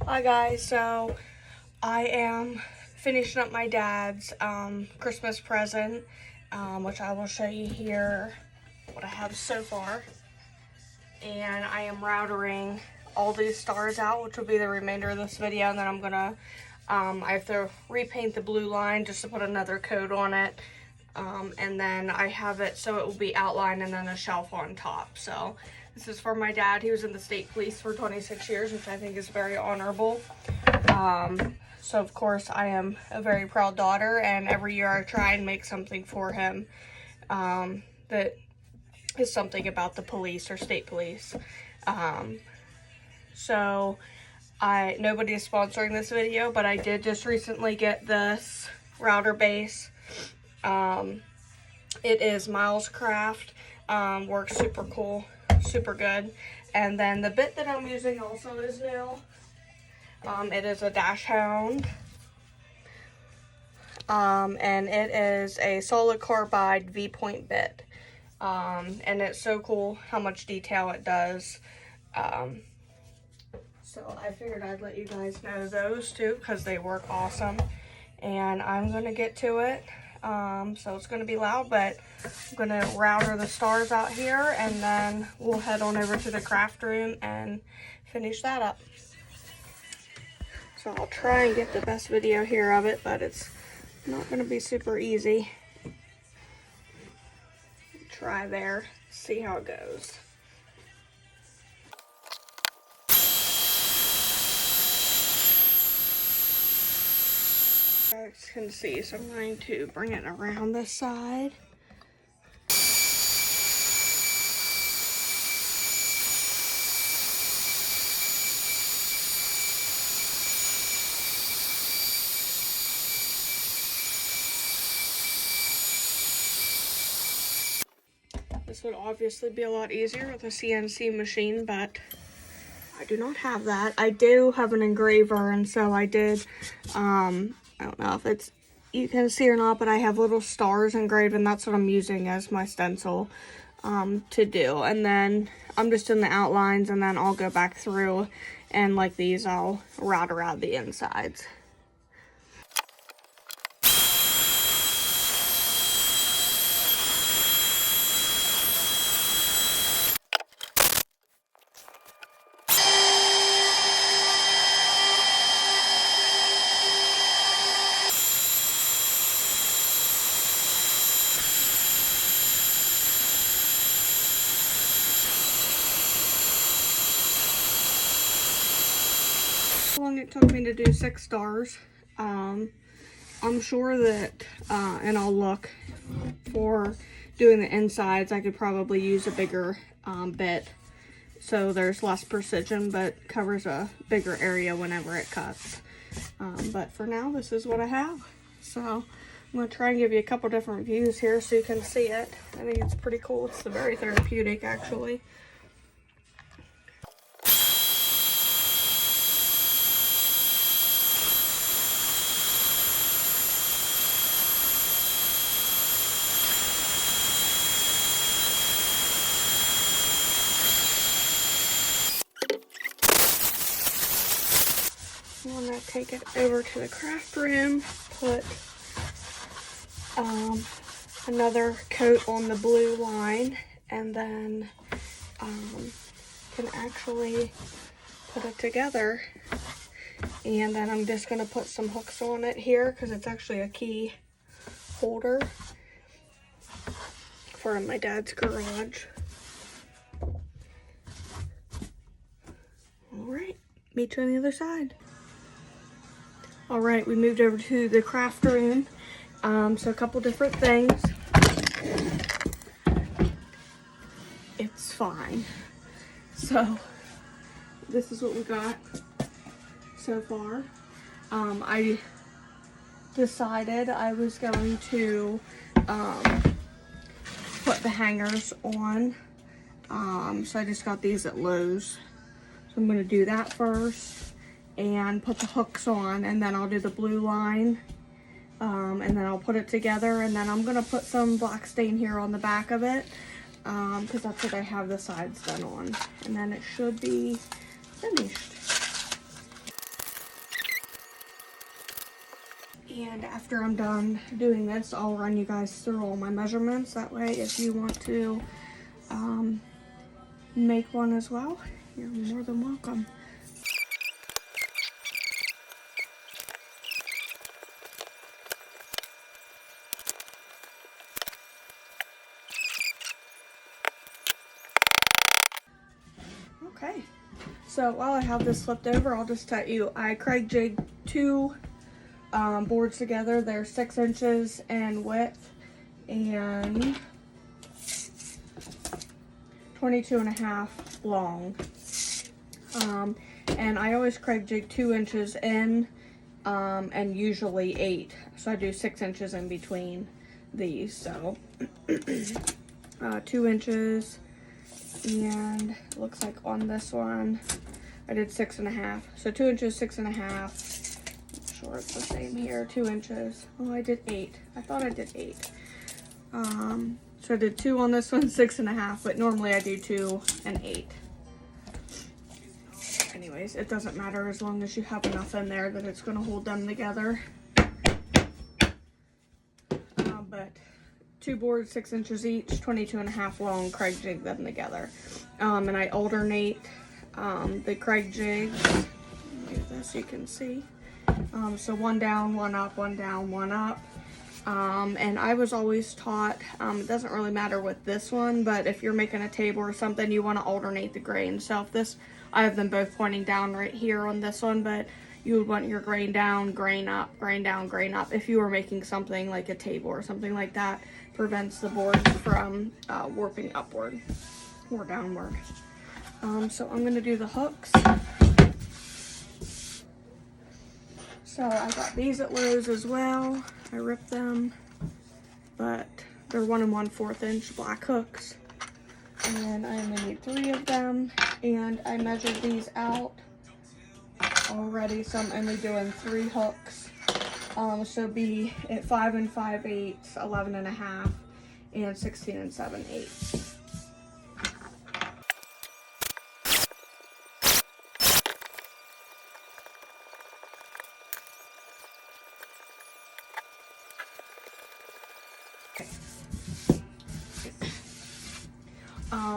Hi guys, so I am finishing up my dad's Christmas present, which I will show you here what I have so far. And I am routering all these stars out, which will be the remainder of this video, and then I'm gonna, I have to repaint the blue line just to put another coat on it. And then I have it so it will be outlined and then a shelf on top. So this is for my dad. He was in the state police for 26 years, which I think is very honorable. So of course I am a very proud daughter, and every year I try and make something for him that is something about the police or state police. So nobody is sponsoring this video, but I did just recently get this router base. It is Miles Craft, works super cool, super good. And then the bit that I'm using also is new. It is a dash hound, and it is a solid carbide V-point bit, and it's so cool how much detail it does. So I figured I'd let you guys know those two because they work awesome, and I'm gonna get to it. So it's going to be loud, but I'm going to router the stars out here, and then we'll head on over to the craft room and finish that up. So I'll try and get the best video here of it, but it's not going to be super easy. Try there, see how it goes. You guys can see, so I'm going to bring it around this side. This would obviously be a lot easier with a CNC machine, but I do not have that. I do have an engraver, and so I did, I don't know if you can see or not, but I have little stars engraved, and that's what I'm using as my stencil to do. And then I'm just doing the outlines, and then I'll go back through, and like these, I'll router out the insides. How long it took me to do 6 stars. I'm sure that, and I'll look for doing the insides, I could probably use a bigger bit, so there's less precision, but covers a bigger area whenever it cuts. But for now, this is what I have. So I'm going to try and give you a couple different views here so you can see it. I think it's pretty cool. It's very therapeutic, actually. I'm gonna take it over to the craft room, put another coat on the blue line, and then can actually put it together. And then I'm just gonna put some hooks on it here because it's actually a key holder for my dad's garage. All right, meet you on the other side. All right, we moved over to the craft room. So a couple different things. It's fine. So this is what we got so far. I decided I was going to put the hangers on. So I just got these at Lowe's. So I'm going to do that first and put the hooks on, and then I'll do the blue line, and then I'll put it together, and then I'm going to put some black stain here on the back of it, because that's what I have the sides done on, and then it should be finished. And after I'm done doing this, I'll run you guys through all my measurements. That way, if you want to make one as well, you're more than welcome. Okay, so while I have this flipped over, I'll just tell you, I Craig jigged two boards together. They're 6 inches in width and 22.5 long. And I always Craig jig 2 inches in and usually 8. So I do 6 inches in between these. So 2 inches, and it looks like on this one I did 6.5. So 2 inches, 6.5. I'm sure it's the same here. 2 inches. Oh, I did 8. I thought I did 8. So I did 2 on this one, 6.5, but normally I do 2 and 8. Anyways, it doesn't matter as long as you have enough in there that it's going to hold them together. But 2 boards, 6 inches each, 22.5 long, Craig jig them together. And I alternate the Craig jigs. Move this so you can see. So 1 down, 1 up, 1 down, 1 up. And I was always taught, it doesn't really matter with this one, but if you're making a table or something, you want to alternate the grain. So if this, I have them both pointing down right here on this one, but you would want your grain down, grain up, grain down, grain up. If you were making something like a table or something like that, prevents the board from warping upward or downward. So I'm going to do the hooks. So I got these at Lowe's as well. I ripped them, but they're 1 1/4 inch black hooks. And I only need 3 of them. And I measured these out already, so I'm only doing 3 hooks. So be at 5 5/8, 11.5, and 16 7/8.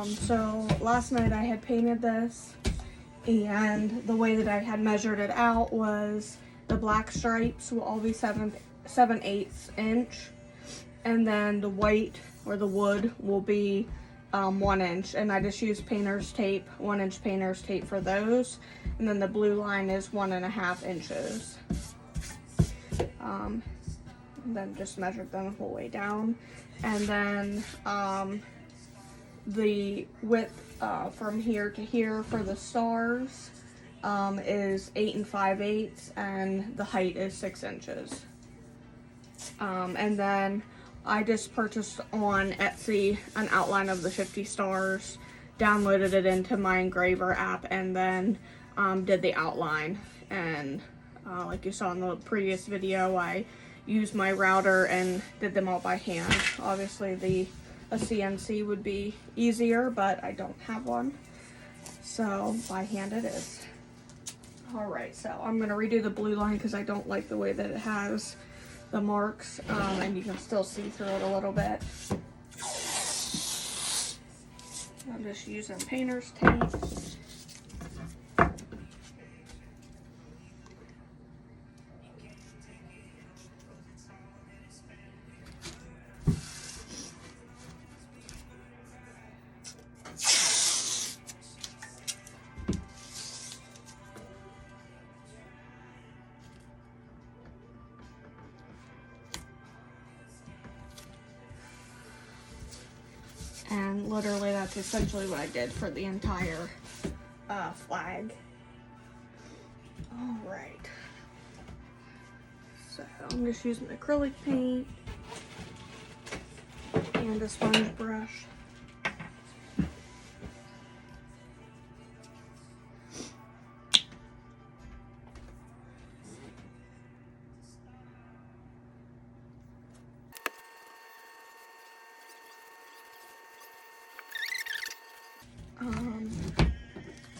So last night I had painted this, and the way that I had measured it out was the black stripes will all be 7/8 inch, and then the white or the wood will be 1 inch, and I just used painter's tape, 1 inch painter's tape for those, and then the blue line is 1.5 inches. And then just measured them the whole way down, and then the width from here to here for the stars is 8 5/8, and the height is 6 inches. And then I just purchased on Etsy an outline of the 50 stars, downloaded it into my engraver app, and then did the outline. And like you saw in the previous video, I used my router and did them all by hand. Obviously a CNC would be easier, but I don't have one, so by hand it is. Alright, so I'm going to redo the blue line because I don't like the way that it has the marks, and you can still see through it a little bit. I'm just using painter's tape. And literally that's essentially what I did for the entire flag. Alright. So I'm just using acrylic paint and a sponge brush.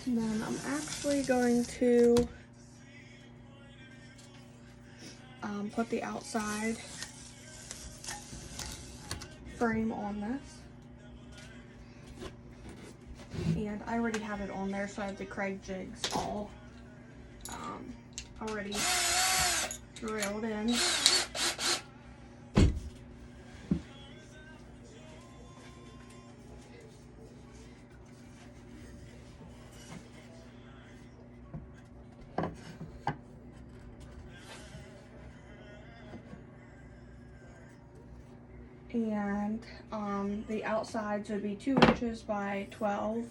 And then I'm actually going to put the outside frame on this. And I already have it on there, so I have the Craig jigs all already drilled in. And the outsides would be 2 inches by 12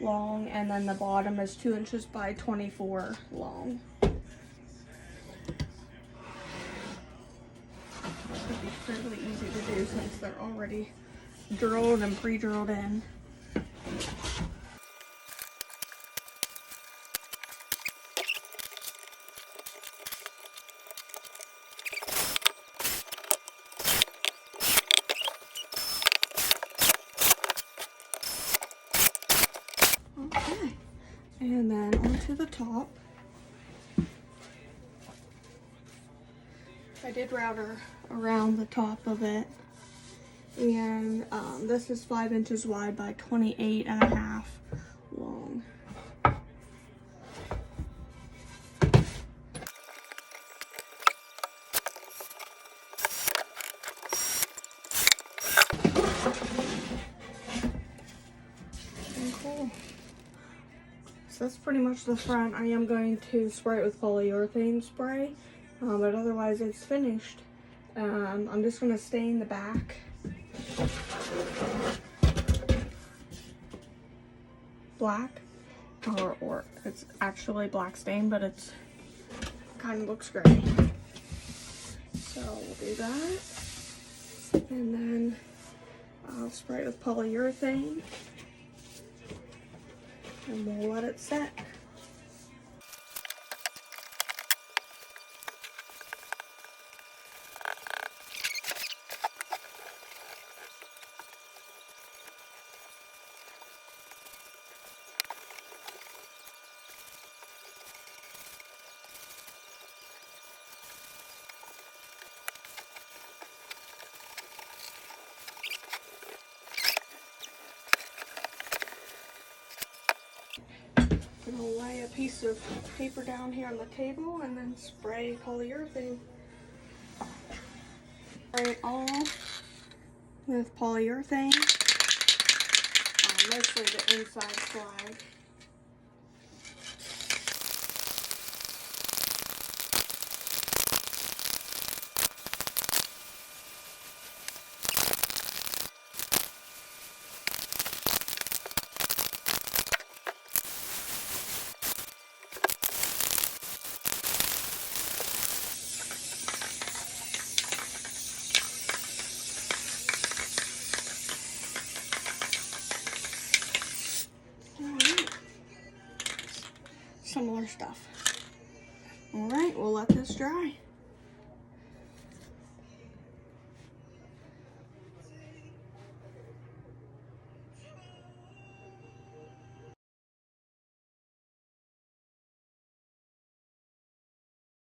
long, and then the bottom is 2 inches by 24 long. This would be fairly easy to do since they're already drilled and pre-drilled in. Okay, and then onto the top. I did router around the top of it, and this is 5 inches wide by 28.5 long. And cool. So that's pretty much the front. I am going to spray it with polyurethane spray, but otherwise it's finished. I'm just going to stain the back black, or it's actually black stain, but it's kind of looks great. So we'll do that, and then I'll spray it with polyurethane, and we'll let it set. I'm gonna lay a piece of paper down here on the table and then spray polyurethane. Spray it all with polyurethane, mostly the inside flag. Similar stuff. All right, we'll let this dry.